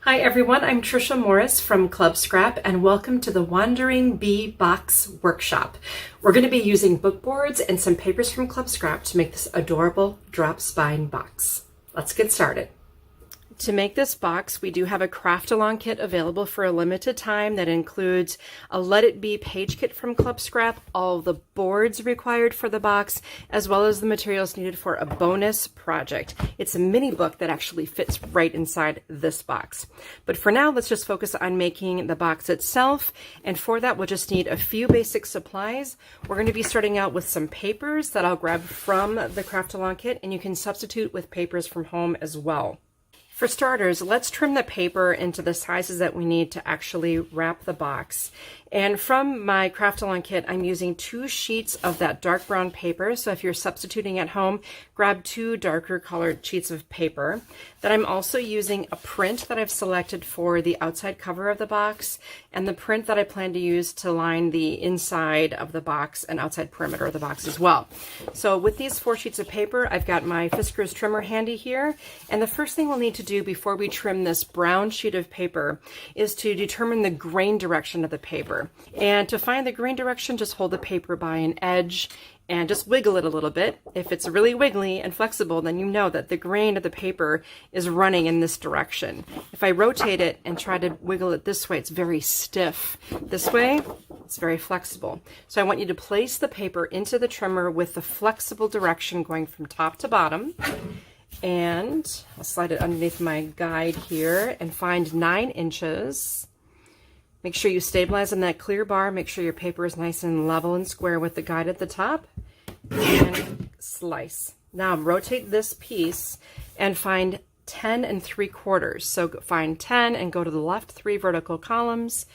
Hi everyone, I'm Trisha Morris from Club Scrap and welcome to the Wandering Bee Box Workshop. We're going to be using book boards and some papers from Club Scrap to make this adorable drop spine box. Let's get started. To make this box, we do have a craft along kit available for a limited time that includes a Let It Be page kit from Club Scrap, all the boards required for the box, as well as the materials needed for a bonus project. It's a mini book that actually fits right inside this box. But for now, let's just focus on making the box itself. And for that, we'll just need a few basic supplies. We're going to be starting out with some papers that I'll grab from the craft along kit, and you can substitute with papers from home as well. For starters, let's trim the paper into the sizes that we need to actually wrap the box. And from my craft along kit, I'm using 2 sheets of that dark brown paper. So if you're substituting at home, grab 2 darker colored sheets of paper. Then I'm also using a print that I've selected for the outside cover of the box, and the print that I plan to use to line the inside of the box and outside perimeter of the box as well. So with these 4 sheets of paper, I've got my Fiskars trimmer handy here. And the first thing we'll need to do before we trim this brown sheet of paper is to determine the grain direction of the paper. And to find the grain direction, just hold the paper by an edge and just wiggle it a little bit. If it's really wiggly and flexible, then you know that the grain of the paper is running in this direction. If I rotate it and try to wiggle it this way, it's very stiff. This way, it's very flexible. So I want you to place the paper into the trimmer with the flexible direction going from top to bottom. And I'll slide it underneath my guide here and find 9 inches. Make sure you stabilize on that clear bar. Make sure your paper is nice and level and square with the guide at the top. And slice. Now rotate this piece and find 10 3/4. So find 10 and go to the left 3 vertical columns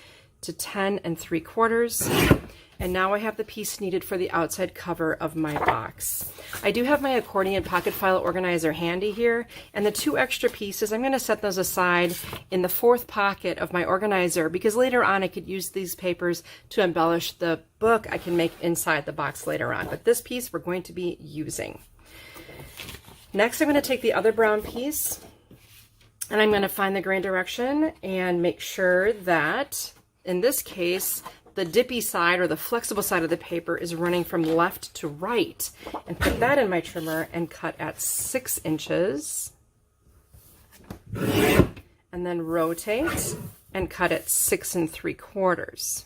to 10 3/4. And now I have the piece needed for the outside cover of my box. I do have my accordion pocket file organizer handy here, and the 2 extra pieces, I'm going to set those aside in the 4th pocket of my organizer because later on I could use these papers to embellish the book I can make inside the box later on. But this piece we're going to be using. Next, I'm going to take the other brown piece and I'm going to find the grain direction and make sure that, in this case, the dippy side or the flexible side of the paper is running from left to right, and put that in my trimmer and cut at 6 inches, and then rotate and cut at 6 3/4.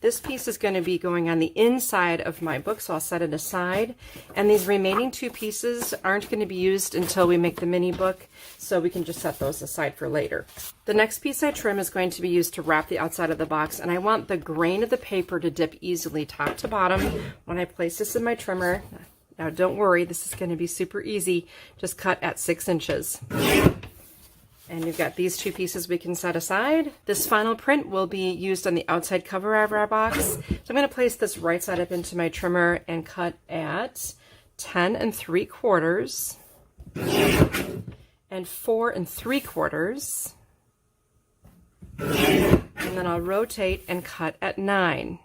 This piece is going to be going on the inside of my book, so I'll set it aside. And these remaining 2 pieces aren't going to be used until we make the mini book, so we can just set those aside for later. The next piece I trim is going to be used to wrap the outside of the box, and I want the grain of the paper to dip easily top to bottom when I place this in my trimmer. Now don't worry, this is going to be super easy. Just cut at 6 inches. And you've got these 2 pieces we can set aside. This final print will be used on the outside cover of our box. So I'm going to place this right side up into my trimmer and cut at 10 3/4 and 4 3/4. And then I'll rotate and cut at 9.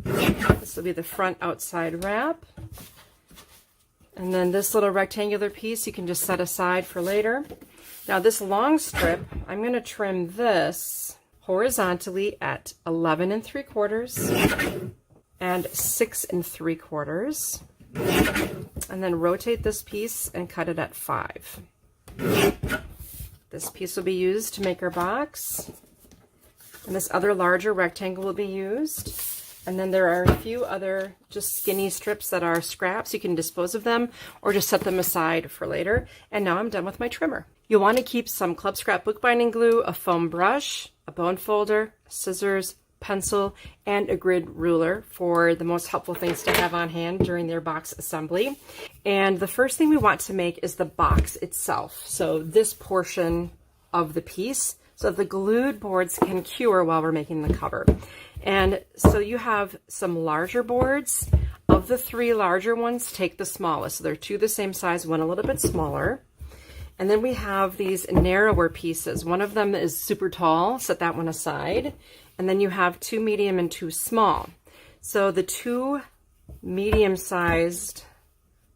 This will be the front outside wrap. And then this little rectangular piece you can just set aside for later. Now this long strip, I'm going to trim this horizontally at 11 3/4 and 6 3/4, and then rotate this piece and cut it at 5. This piece will be used to make our box, and this other larger rectangle will be used. And then there are a few other just skinny strips that are scraps. You can dispose of them or just set them aside for later. And now I'm done with my trimmer. You'll want to keep some Club Scrap bookbinding glue, a foam brush, a bone folder, scissors, pencil, and a grid ruler for the most helpful things to have on hand during their box assembly. And the first thing we want to make is the box itself. So this portion of the piece, so the glued boards can cure while we're making the cover. And so you have some larger boards. Of the 3 larger ones, take the smallest. So they're 2 the same size, one a little bit smaller. And then we have these narrower pieces. One of them is super tall, set that one aside. And then you have 2 medium and 2 small. So the 2 medium-sized,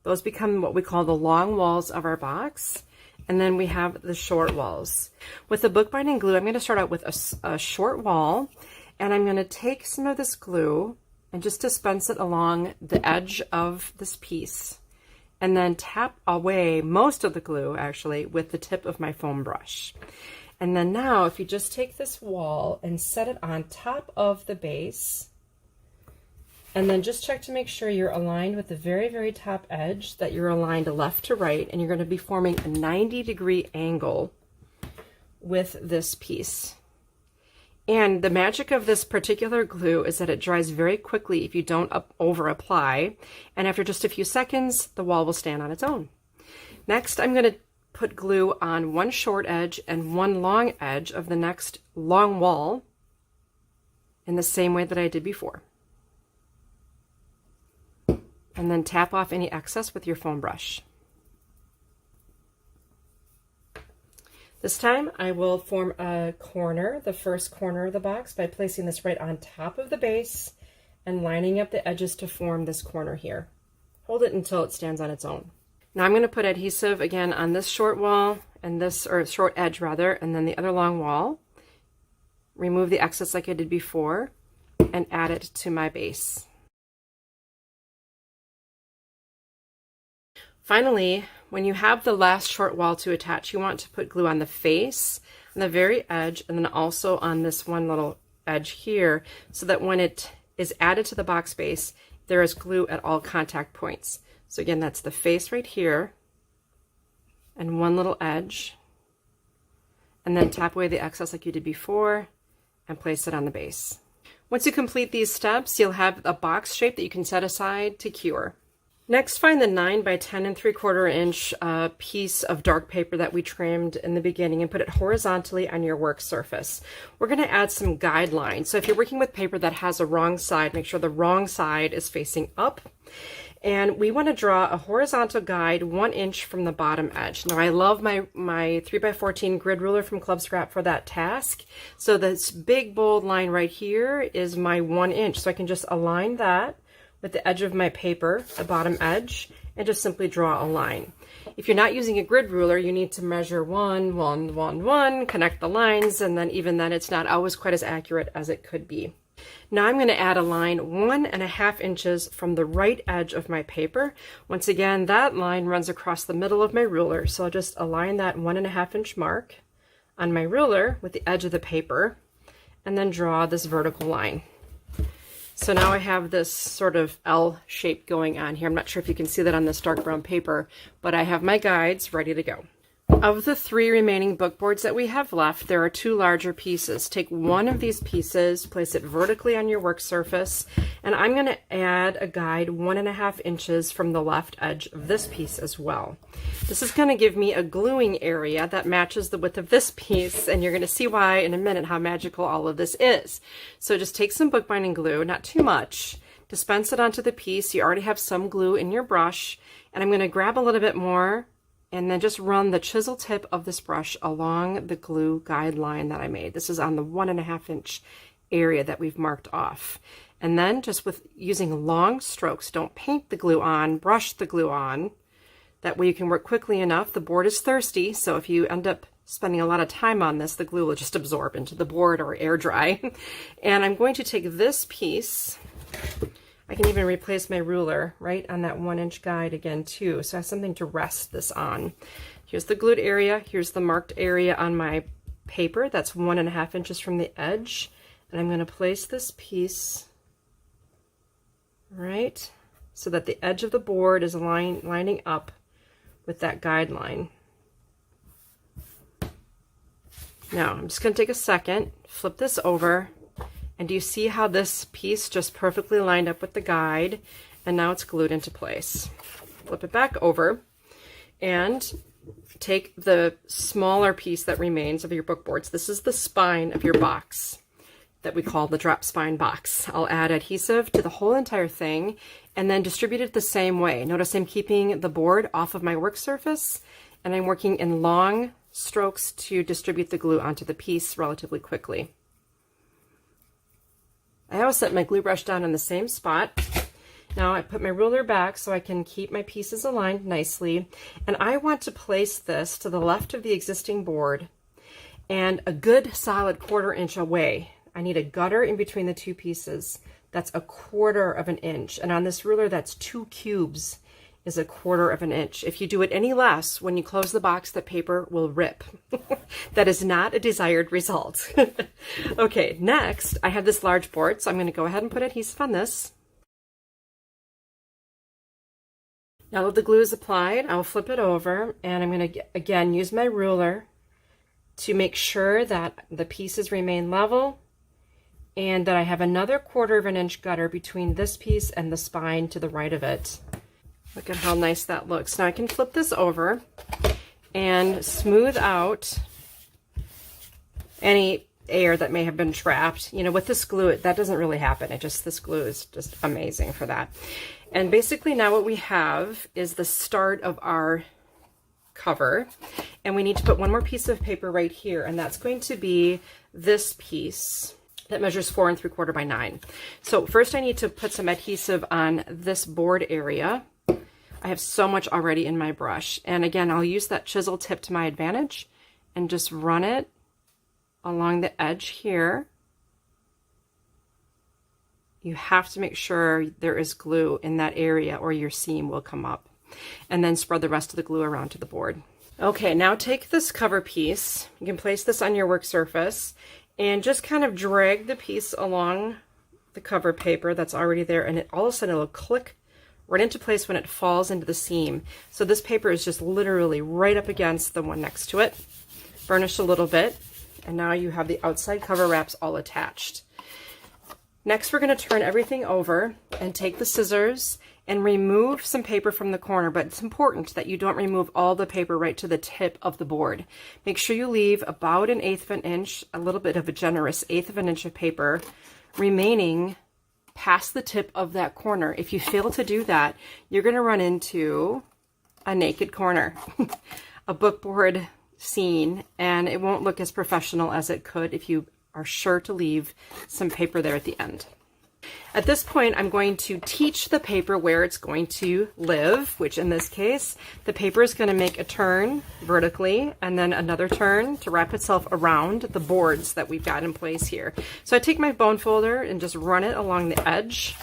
those become what we call the long walls of our box. And then we have the short walls. With the bookbinding glue, I'm going to start out with a short wall, and I'm going to take some of this glue and just dispense it along the edge of this piece, and then tap away most of the glue actually with the tip of my foam brush. And then now if you just take this wall and set it on top of the base, and then just check to make sure you're aligned with the very, very top edge, that you're aligned left to right, and you're going to be forming a 90-degree angle with this piece. And the magic of this particular glue is that it dries very quickly if you don't over apply, and after just a few seconds the wall will stand on its own. Next, I'm going to put glue on one short edge and one long edge of the next long wall in the same way that I did before. And then tap off any excess with your foam brush. This time I will form a corner, the first corner of the box, by placing this right on top of the base and lining up the edges to form this corner here. Hold it until it stands on its own. Now I'm going to put adhesive again on this short wall and this, or short edge rather, and then the other long wall. Remove the excess like I did before and add it to my base. Finally, when you have the last short wall to attach, you want to put glue on the face, on the very edge, and then also on this one little edge here, so that when it is added to the box base, there is glue at all contact points. So again, that's the face right here, and one little edge, and then tap away the excess like you did before, and place it on the base. Once you complete these steps, you'll have a box shape that you can set aside to cure. Next, find the 9 by 10 3/4 inch piece of dark paper that we trimmed in the beginning and put it horizontally on your work surface. We're going to add some guidelines. So if you're working with paper that has a wrong side, make sure the wrong side is facing up. And we want to draw a horizontal guide 1 inch from the bottom edge. Now I love my 3x14 grid ruler from Club Scrap for that task. So this big bold line right here is my 1 inch. So I can just align that with the edge of my paper, the bottom edge, and just simply draw a line. If you're not using a grid ruler, you need to measure 1, 1, 1, 1, connect the lines, and then even then it's not always quite as accurate as it could be. Now I'm going to add a line 1.5 inches from the right edge of my paper. Once again, that line runs across the middle of my ruler, so I'll just align that 1.5 inch mark on my ruler with the edge of the paper, and then draw this vertical line. So now I have this sort of L shape going on here. I'm not sure if you can see that on this dark brown paper, but I have my guides ready to go. Of the 3 remaining book boards that we have left, there are 2 larger pieces. Take one of these pieces, place it vertically on your work surface, and I'm going to add a guide 1.5 inches from the left edge of this piece as well. This is going to give me a gluing area that matches the width of this piece, and you're going to see why in a minute how magical all of this is. So just take some bookbinding glue, not too much, dispense it onto the piece. You already have some glue in your brush, and I'm going to grab a little bit more and then just run the chisel tip of this brush along the glue guideline that I made. This is on the 1.5 inch area that we've marked off. And then just with using long strokes, don't paint the glue on, brush the glue on. That way you can work quickly enough. The board is thirsty, so if you end up spending a lot of time on this, the glue will just absorb into the board or air dry. And I'm going to take this piece, I can even replace my ruler right on that 1 inch guide again too, so I have something to rest this on. Here's the glued area, here's the marked area on my paper, that's 1.5 inches from the edge, and I'm going to place this piece right so that the edge of the board is lining up with that guideline. Now I'm just going to take a second, flip this over, and do you see how this piece just perfectly lined up with the guide, and now it's glued into place. Flip it back over and take the smaller piece that remains of your book boards. This is the spine of your box that we call the drop spine box. I'll add adhesive to the whole entire thing and then distribute it the same way. Notice I'm keeping the board off of my work surface, and I'm working in long strokes to distribute the glue onto the piece relatively quickly. I always set my glue brush down in the same spot, Now I put my ruler back so I can keep my pieces aligned nicely. And I want to place this to the left of the existing board and a good solid 1/4 inch away. I need a gutter in between the two pieces. That's a 1/4 inch. And on this ruler, that's 2 cubes is a 1/4 inch. If you do it any less, when you close the box, the paper will rip. That is not a desired result. Okay, next, I have this large board, so I'm going to go ahead and put adhesive on this. Now that the glue is applied, I'll flip it over, and I'm going to, again, use my ruler to make sure that the pieces remain level and that I have another 1/4 inch gutter between this piece and the spine to the right of it. Look at how nice that looks. Now I can flip this over and smooth out any air that may have been trapped. You know, with this glue, that doesn't really happen. This glue is just amazing for that. And basically now what we have is the start of our cover. And we need to put one more piece of paper right here, and that's going to be this piece that measures 4 3/4 by 9. So first I need to put some adhesive on this board area. I have so much already in my brush. And again, I'll use that chisel tip to my advantage and just run it along the edge here. You have to make sure there is glue in that area or your seam will come up. And then spread the rest of the glue around to the board. Okay, now take this cover piece. You can place this on your work surface and just kind of drag the piece along the cover paper that's already there, and all of a sudden it'll click right into place when it falls into the seam. So this paper is just literally right up against the one next to it. Burnish a little bit, and now you have the outside cover wraps all attached. Next, we're going to turn everything over and take the scissors and remove some paper from the corner, but it's important that you don't remove all the paper right to the tip of the board. Make sure you leave about 1/8 inch, a little bit of a generous 1/8 inch of paper remaining past the tip of that corner. If you fail to do that, you're going to run into a naked corner, a bookboard scene, and it won't look as professional as it could if you are sure to leave some paper there at the end. At this point, I'm going to teach the paper where it's going to live, which in this case, the paper is going to make a turn vertically and then another turn to wrap itself around the boards that we've got in place here. So I take my bone folder and just run it along the edge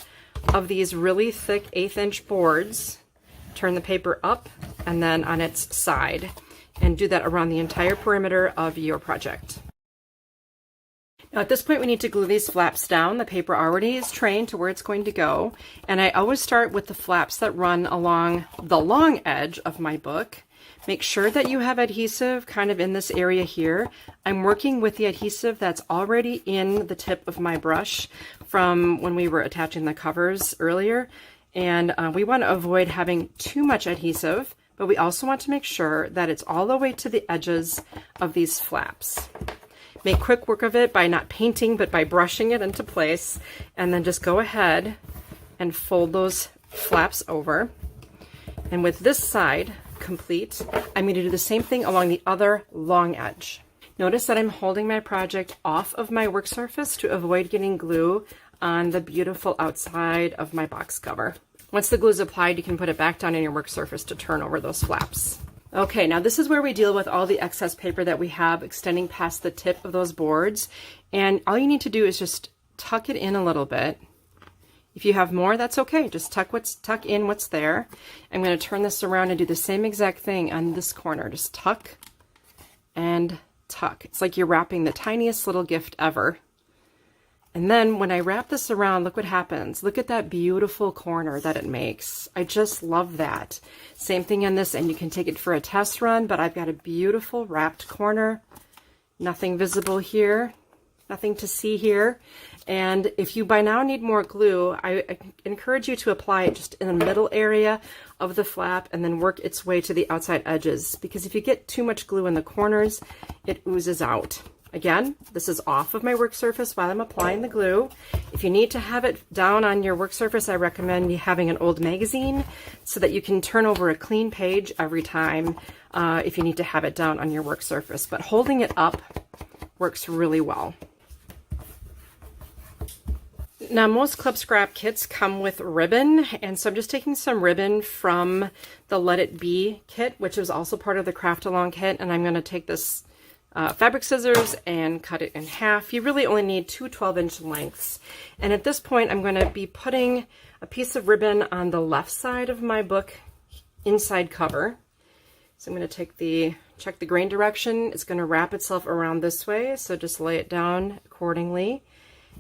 of these really thick 1/8 inch boards, turn the paper up and then on its side, and do that around the entire perimeter of your project. Now at this point we need to glue these flaps down. The paper already is trained to where it's going to go, and I always start with the flaps that run along the long edge of my book. Make sure that you have adhesive kind of in this area here. I'm working with the adhesive that's already in the tip of my brush from when we were attaching the covers earlier, and we want to avoid having too much adhesive, but we also want to make sure that it's all the way to the edges of these flaps. Make quick work of it by not painting, but by brushing it into place, and then just go ahead and fold those flaps over. And with this side complete, I'm going to do the same thing along the other long edge. Notice that I'm holding my project off of my work surface to avoid getting glue on the beautiful outside of my box cover. Once the glue is applied, you can put it back down on your work surface to turn over those flaps. Okay, now this is where we deal with all the excess paper that we have extending past the tip of those boards. And all you need to do is just tuck it in a little bit. If you have more, that's okay. Just tuck in what's there. I'm going to turn this around and do the same exact thing on this corner. Just tuck and tuck. It's like you're wrapping the tiniest little gift ever. And then when I wrap this around, look what happens. Look at that beautiful corner that it makes. I just love that. Same thing on this end. You can take it for a test run, but I've got a beautiful wrapped corner. Nothing visible here. Nothing to see here. And if you by now need more glue, I encourage you to apply it just in the middle area of the flap and then work its way to the outside edges. Because if you get too much glue in the corners, it oozes out. Again, this is off of my work surface while I'm applying the glue. If you need to have it down on your work surface, I recommend you having an old magazine so that you can turn over a clean page every time if you need to have it down on your work surface. But holding it up works really well. Now, most Club Scrap kits come with ribbon, and so I'm just taking some ribbon from the Let It Be kit, which is also part of the Craft Along kit, and I'm going to take this fabric scissors and cut it in half. You really only need two 12-inch lengths. And at this point, I'm going to be putting a piece of ribbon on the left side of my book inside cover. So I'm going to check the grain direction. It's going to wrap itself around this way, so just lay it down accordingly.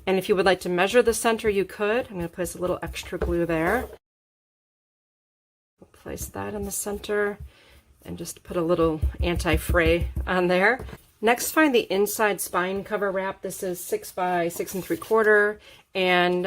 And if you would like to measure the center, you could. I'm going to place a little extra glue there. Place that in the center and just put a little anti-fray on there. Next, find the inside spine cover wrap. This is 6 by 6 3/4, and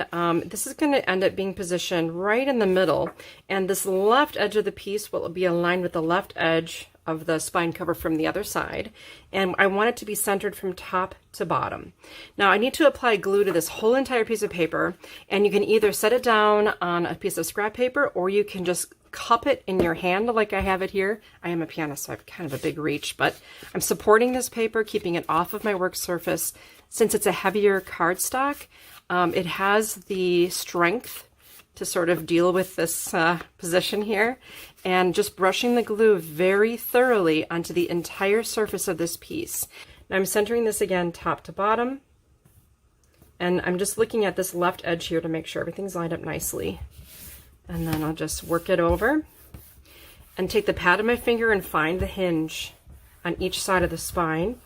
this is going to end up being positioned right in the middle. And this left edge of the piece will be aligned with the left edge of the spine cover from the other side, and I want it to be centered from top to bottom. Now I need to apply glue to this whole entire piece of paper, and you can either set it down on a piece of scrap paper, or you can just cup it in your hand like I have it here. I am a pianist, so I have kind of a big reach, but I'm supporting this paper, keeping it off of my work surface. Since it's a heavier cardstock, it has the strength to sort of deal with this position here, and just brushing the glue very thoroughly onto the entire surface of this piece. Now I'm centering this again top to bottom, and I'm just looking at this left edge here to make sure everything's lined up nicely. And then I'll just work it over and take the pad of my finger and find the hinge on each side of the spine,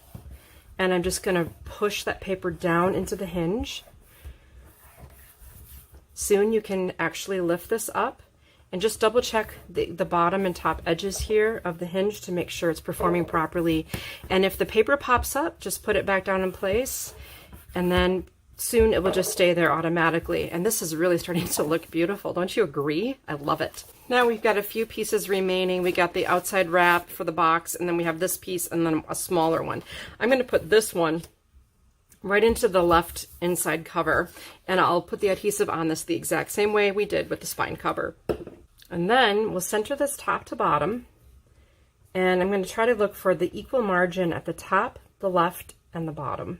and I'm just going to push that paper down into the hinge. Soon you can actually lift this up and just double check the bottom and top edges here of the hinge to make sure it's performing properly. And if the paper pops up, just put it back down in place, and then soon it will just stay there automatically. And this is really starting to look beautiful. Don't you agree? I love it. Now we've got a few pieces remaining. We got the outside wrap for the box, and then we have this piece and then a smaller one. I'm going to put this one right into the left inside cover, and I'll put the adhesive on this the exact same way we did with the spine cover. And then we'll center this top to bottom, and I'm going to try to look for the equal margin at the top, the left, and the bottom.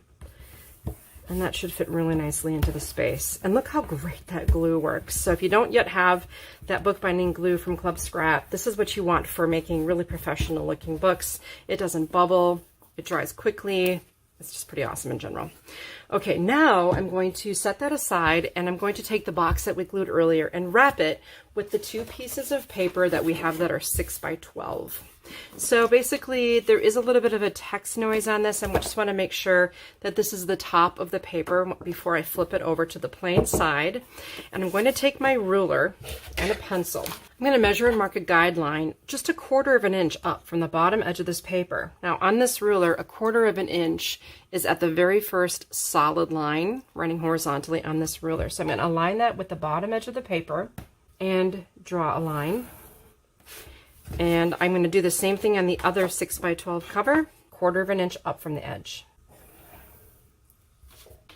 And that should fit really nicely into the space. And look how great that glue works. So if you don't yet have that bookbinding glue from Club Scrap, this is what you want for making really professional looking books. It doesn't bubble, it dries quickly. It's just pretty awesome in general. Okay, now I'm going to set that aside, and I'm going to take the box that we glued earlier and wrap it with the two pieces of paper that we have that are 6 by 12. So basically there is a little bit of a text noise on this, and we just want to make sure that this is the top of the paper before I flip it over to the plain side. And I'm going to take my ruler and a pencil. I'm going to measure and mark a guideline just 1/4 of an inch up from the bottom edge of this paper. Now on this ruler, 1/4 of an inch is at the very first solid line running horizontally on this ruler. So I'm going to align that with the bottom edge of the paper and draw a line. And I'm going to do the same thing on the other 6 by 12 cover, 1/4 of an inch up from the edge.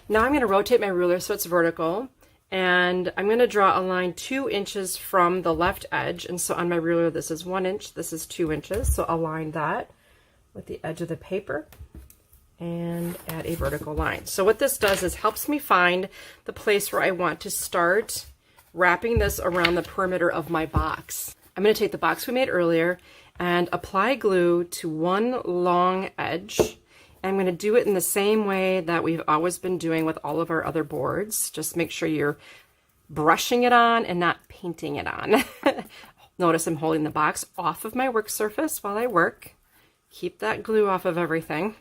Now I'm going to rotate my ruler so it's vertical, and I'm going to draw a line 2 inches from the left edge. And so on my ruler, this is 1 inch, this is 2 inches. So align that with the edge of the paper and add a vertical line. So what this does is helps me find the place where I want to start wrapping this around the perimeter of my box. I'm going to take the box we made earlier and apply glue to one long edge. And I'm going to do it in the same way that we've always been doing with all of our other boards. Just make sure you're brushing it on and not painting it on. Notice I'm holding the box off of my work surface while I work. Keep that glue off of everything,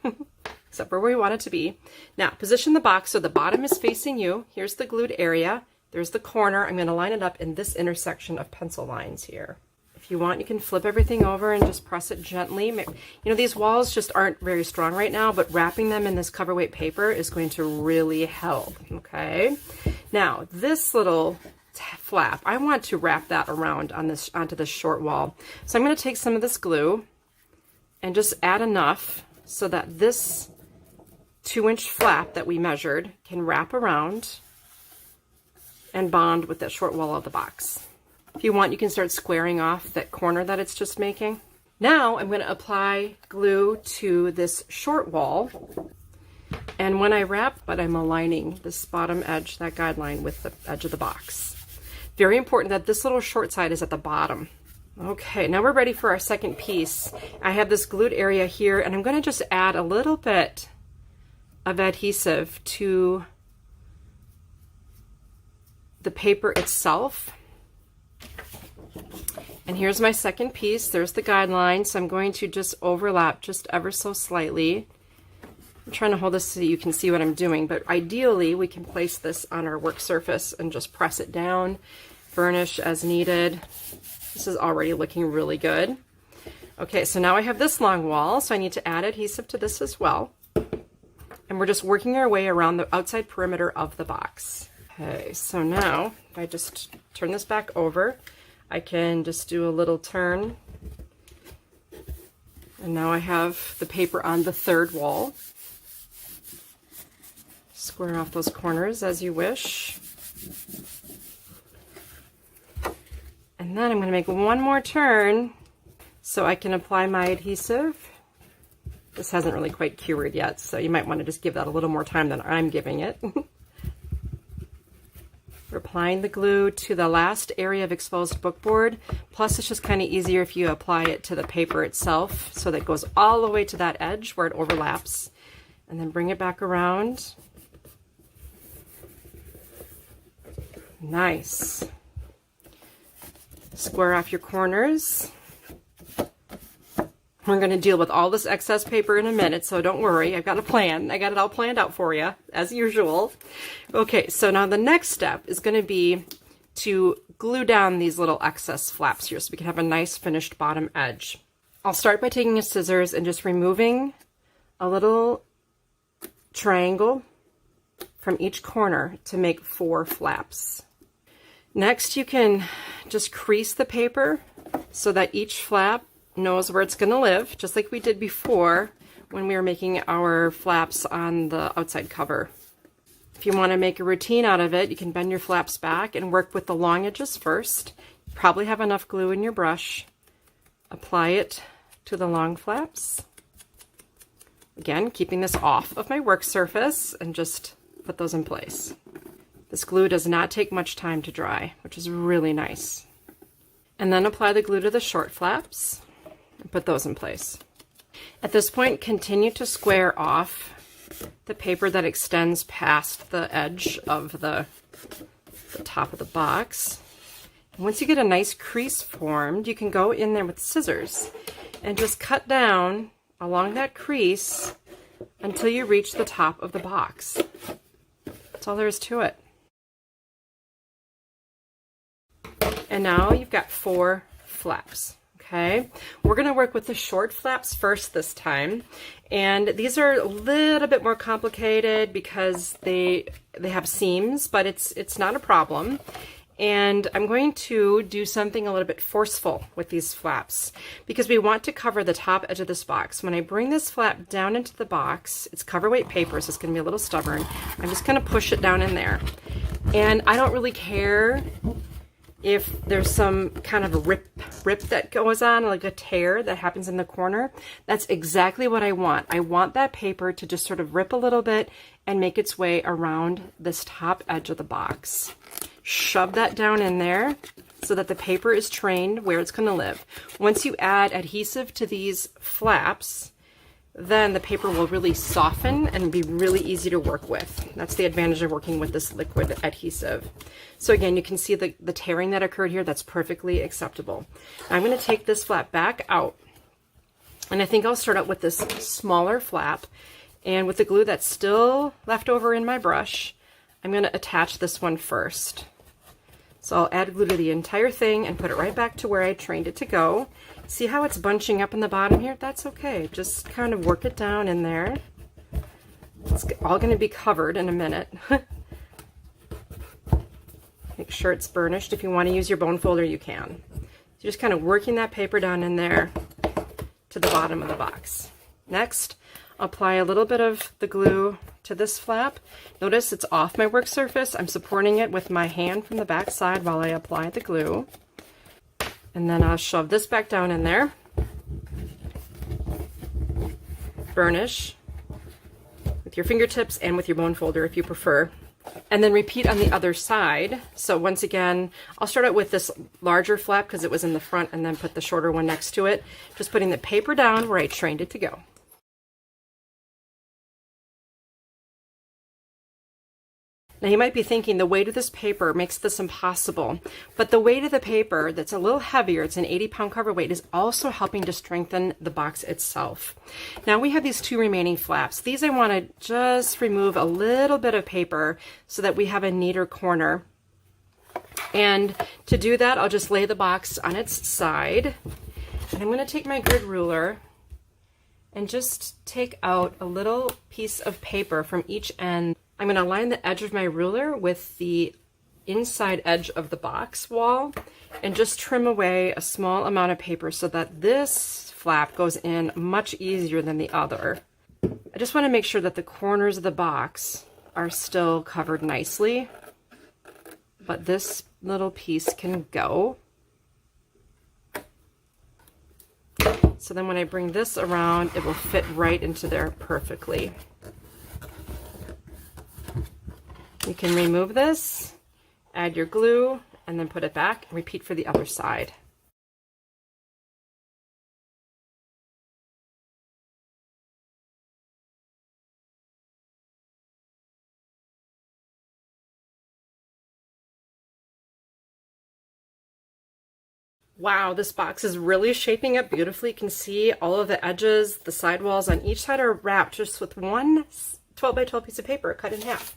except for where we want it to be. Now, position the box so the bottom is facing you. Here's the glued area. There's the corner. I'm going to line it up in this intersection of pencil lines here. If you want, you can flip everything over and just press it gently. You know, these walls just aren't very strong right now, but wrapping them in this cover weight paper is going to really help, okay? Now, this little flap, I want to wrap that around on this onto this short wall. So I'm going to take some of this glue and just add enough so that this 2-inch flap that we measured can wrap around and bond with that short wall of the box. If you want, you can start squaring off that corner that it's just making. Now I'm going to apply glue to this short wall, And when I wrap, but I'm aligning this bottom edge, that guideline, with the edge of the box. Very important that this little short side is at the bottom. Okay, now we're ready for our second piece. I have this glued area here, and I'm going to just add a little bit of adhesive to the paper itself. And here's my second piece. There's the guideline, so I'm going to just overlap just ever so slightly. I'm trying to hold this so you can see what I'm doing, but ideally we can place this on our work surface and just press it down, burnish as needed. This is already looking really good. Okay, so now I have this long wall, so I need to add adhesive to this as well. And we're just working our way around the outside perimeter of the box. Okay, so now if I just turn this back over, I can just do a little turn. And now I have the paper on the third wall. Square off those corners as you wish. And then I'm going to make one more turn so I can apply my adhesive. This hasn't really quite cured yet, so you might want to just give that a little more time than I'm giving it. We're applying the glue to the last area of exposed bookboard. Plus, it's just kind of easier if you apply it to the paper itself, so that it goes all the way to that edge where it overlaps. And then bring it back around. Nice. Square off your corners. We're going to deal with all this excess paper in a minute, so don't worry. I've got a plan. I got it all planned out for you, as usual. Okay, so now the next step is going to be to glue down these little excess flaps here so we can have a nice finished bottom edge. I'll start by taking a scissors and just removing a little triangle from each corner to make 4 flaps. Next, you can just crease the paper so that each flap knows where it's going to live, just like we did before when we were making our flaps on the outside cover. If you want to make a routine out of it, you can bend your flaps back and work with the long edges first. You probably have enough glue in your brush. Apply it to the long flaps. Again, keeping this off of my work surface, and just put those in place. This glue does not take much time to dry, which is really nice. And then apply the glue to the short flaps and put those in place. At this point, continue to square off the paper that extends past the edge of the top of the box. And once you get a nice crease formed, you can go in there with scissors and just cut down along that crease until you reach the top of the box. That's all there is to it. And now you've got 4 flaps. Okay, we're going to work with the short flaps first this time, and these are a little bit more complicated because they have seams, but it's not a problem. And I'm going to do something a little bit forceful with these flaps because we want to cover the top edge of this box. When I bring this flap down into the box, it's cover weight paper, so it's going to be a little stubborn. I'm just going to push it down in there, and I don't really care if there's some kind of a rip that goes on, like a tear that happens in the corner. That's exactly what I want. I want that paper to just sort of rip a little bit and make its way around this top edge of the box. Shove that down in there so that the paper is trained where it's going to live. Once you add adhesive to these flaps, then the paper will really soften and be really easy to work with. That's the advantage of working with this liquid adhesive. So again, you can see the tearing that occurred here. That's perfectly acceptable. I'm going to take this flap back out, and I think I'll start out with this smaller flap, and with the glue that's still left over in my brush, I'm going to attach this one first. So I'll add glue to the entire thing and put it right back to where I trained it to go. See how it's bunching up in the bottom here? That's okay. Just kind of work it down in there. It's all going to be covered in a minute. Make sure it's burnished. If you want to use your bone folder, you can. So just kind of working that paper down in there to the bottom of the box. Next, apply a little bit of the glue to this flap. Notice it's off my work surface. I'm supporting it with my hand from the back side while I apply the glue. And then I'll shove this back down in there. Burnish. with your fingertips and with your bone folder if you prefer. And then repeat on the other side. So once again, I'll start out with this larger flap because it was in the front, and then put the shorter one next to it. Just putting the paper down where I trained it to go. Now you might be thinking the weight of this paper makes this impossible, but the weight of the paper that's a little heavier, it's an 80-pound cover weight, is also helping to strengthen the box itself. Now we have these two remaining flaps. These I want to just remove a little bit of paper so that we have a neater corner. And to do that, I'll just lay the box on its side. And I'm going to take my grid ruler and just take out a little piece of paper from each end. I'm going to line the edge of my ruler with the inside edge of the box wall and just trim away a small amount of paper so that this flap goes in much easier than the other. I just want to make sure that the corners of the box are still covered nicely, but this little piece can go. So then when I bring this around, it will fit right into there perfectly. You can remove this, add your glue, and then put it back, and repeat for the other side. Wow, this box is really shaping up beautifully. You can see all of the edges, the sidewalls on each side are wrapped just with one 12 by 12 piece of paper cut in half.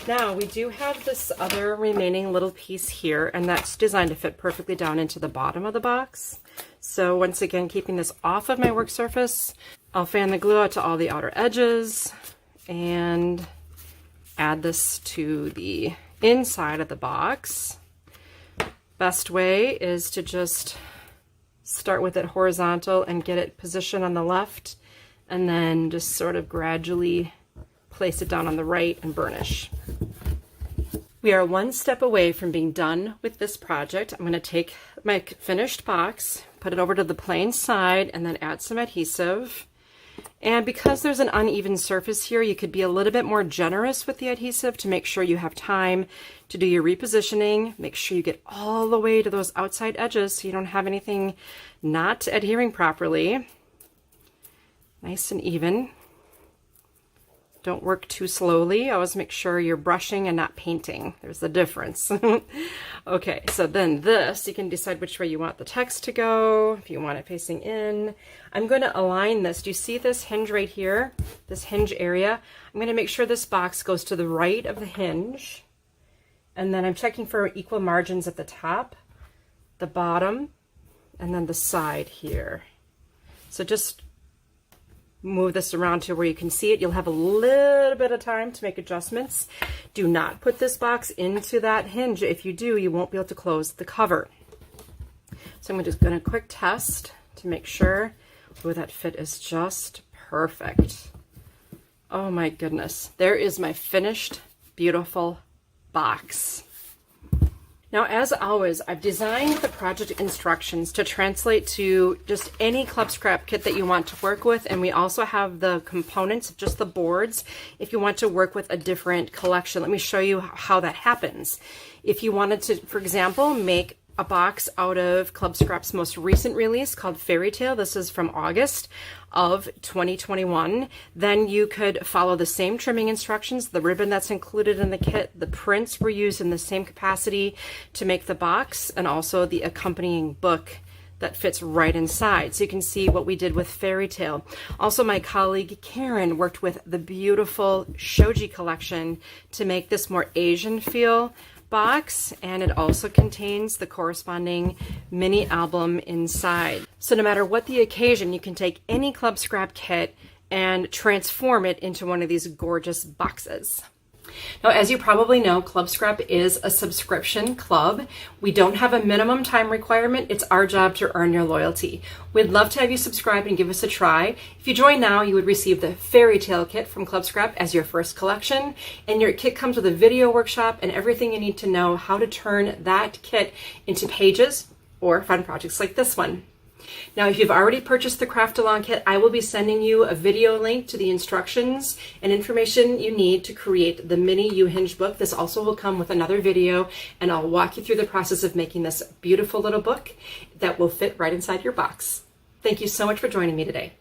Now we do have this other remaining little piece here, and that's designed to fit perfectly down into the bottom of the box. So once again, keeping this off of my work surface, I'll fan the glue out to all the outer edges and add this to the inside of the box. Best way is to just start with it horizontal and get it positioned on the left, and then just sort of gradually place it down on the right and burnish. We are one step away from being done with this project. I'm going to take my finished box, put it over to the plain side, and then add some adhesive. And because there's an uneven surface here, you could be a little bit more generous with the adhesive to make sure you have time to do your repositioning. Make sure you get all the way to those outside edges so you don't have anything not adhering properly. Nice and even. Don't work too slowly. Always make sure you're brushing and not painting. There's the difference. Okay, so then this, you can decide which way you want the text to go, if you want it facing in. I'm going to align this. Do you see this hinge right here? This hinge area? I'm going to make sure this box goes to the right of the hinge. And then I'm checking for equal margins at the top, the bottom, and then the side here. So just move this around to where you can see it. You'll have a little bit of time to make adjustments. Do not put this box into that hinge. If you do, you won't be able to close the cover. So I'm just going to quick test to make sure. Oh, that fit is just perfect. Oh my goodness. There is my finished, beautiful box. Now, as always, I've designed the project instructions to translate to just any club scrap kit that you want to work with, and we also have the components, just the boards, if you want to work with a different collection. Let me show you how that happens. If you wanted to, for example, make a box out of Club Scrap's most recent release called Fairy Tale. This is from August of 2021. Then you could follow the same trimming instructions, the ribbon that's included in the kit, the prints were used in the same capacity to make the box, and also the accompanying book that fits right inside. So you can see what we did with Fairy Tale. Also, my colleague Karen worked with the beautiful Shoji collection to make this more Asian feel box, and it also contains the corresponding mini album inside. So no matter what the occasion, you can take any Club Scrap kit and transform it into one of these gorgeous boxes. Now, as you probably know, Club Scrap is a subscription club. We don't have a minimum time requirement. It's our job to earn your loyalty. We'd love to have you subscribe and give us a try. If you join now, you would receive the Fairy Tale kit from Club Scrap as your first collection. And your kit comes with a video workshop and everything you need to know how to turn that kit into pages or fun projects like this one. Now, if you've already purchased the Craft Along Kit, I will be sending you a video link to the instructions and information you need to create the mini U-Hinge book. This also will come with another video, and I'll walk you through the process of making this beautiful little book that will fit right inside your box. Thank you so much for joining me today.